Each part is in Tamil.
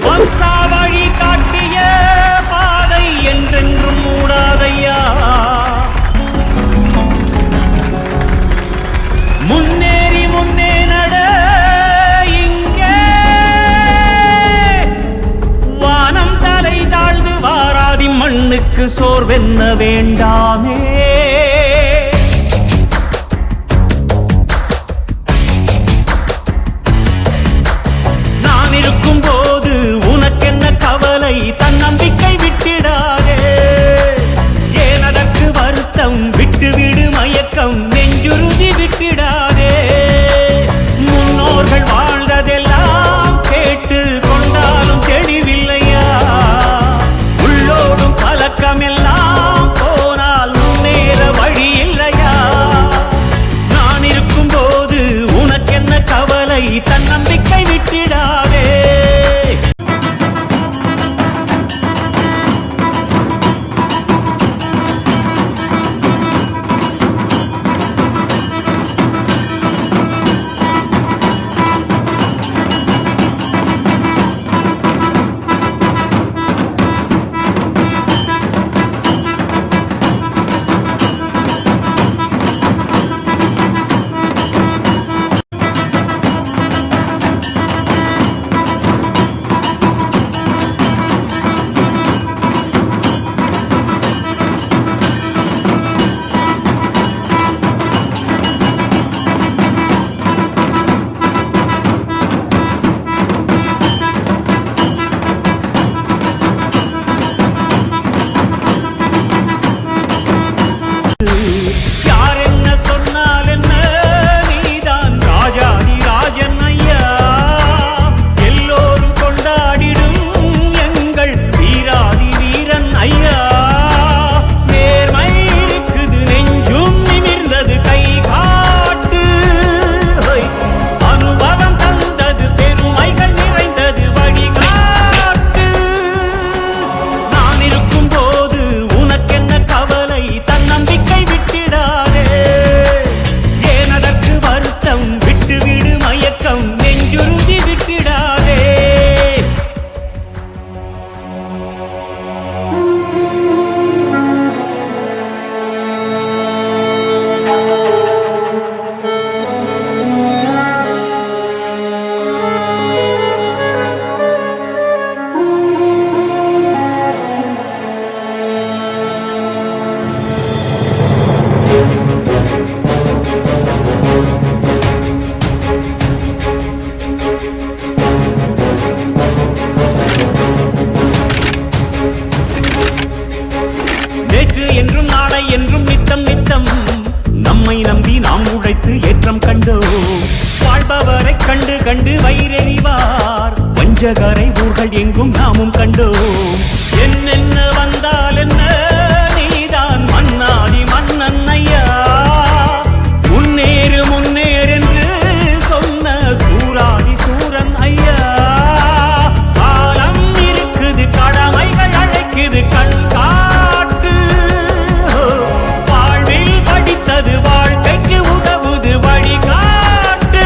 வம்சாவழி காட்டிய பாதை என்றென்றும் மூடாதையா. முன்னேறி முன்னே நட இங்கே வானம் தலை தாழ்ந்து வாராதி மண்ணுக்கு சோர்வென்ன வேண்டாமே. தன்னம்பிக்கை விட்டிடாதே, ஏனதற்கு வருத்தம் விட்டுவிடு மயக்கம் நெஞ்சுறுதி விட்டிடாதே. முன்னோர்கள் வாழ்ந்ததெல்லாம் கேட்டு கொண்டாலும் தெளிவில்லையா, உள்ளோடும் பழக்கம் எல்லாம் போனால் முன்னேற வழி இல்லையா. நான் இருக்கும் போது உனக்கென்ன கவலை, தன்னம்பிக்கை விட்டிடாதே. என்றும் நாளை என்றும் நித்தம் நித்தம் நம்மை நம்பி நாம் உழைத்து ஏற்றம் கண்டோம். வாழ்பவரை கண்டு கண்டு வயிறெறிவார் வஞ்சகரை ஊர்கள் எங்கும் நாமும் கண்டோம். என்னென்ன வந்தால் என்ன, நீதான் மன்னாதி மன்னன் ஐயா. முன்னேறு முன்னேறென்று சொன்ன சூராதி சூரன் ஐயா. காலம் இருக்குது, கடமைகள் அழைக்குது, கண் வாழ்க்கைக்கு உதவுது வழிகாட்டு.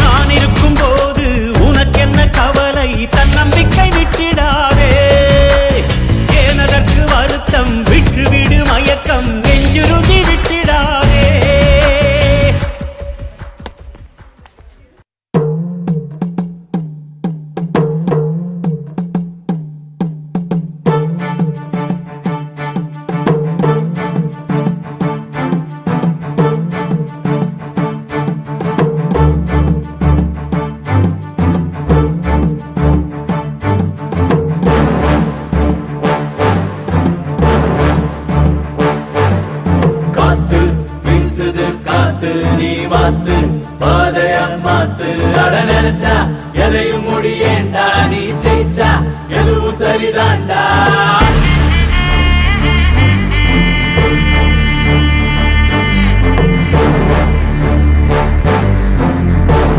நான் இருக்கும் போது உனக்கென்ன கவலை, தன்னம்பிக்கை விட்டிடாதே. ஏனதற்கு வருத்தம் விட்டுவிடு மயக்கம் நெஞ்சுறுதி விட்டிடாதே. நீ மாத்து பாதையால் மாத்து, அட நினைச்சா எதையும் முடியேண்டா, நீ ஜெயிச்சா எதுவும் சரிதாண்டா.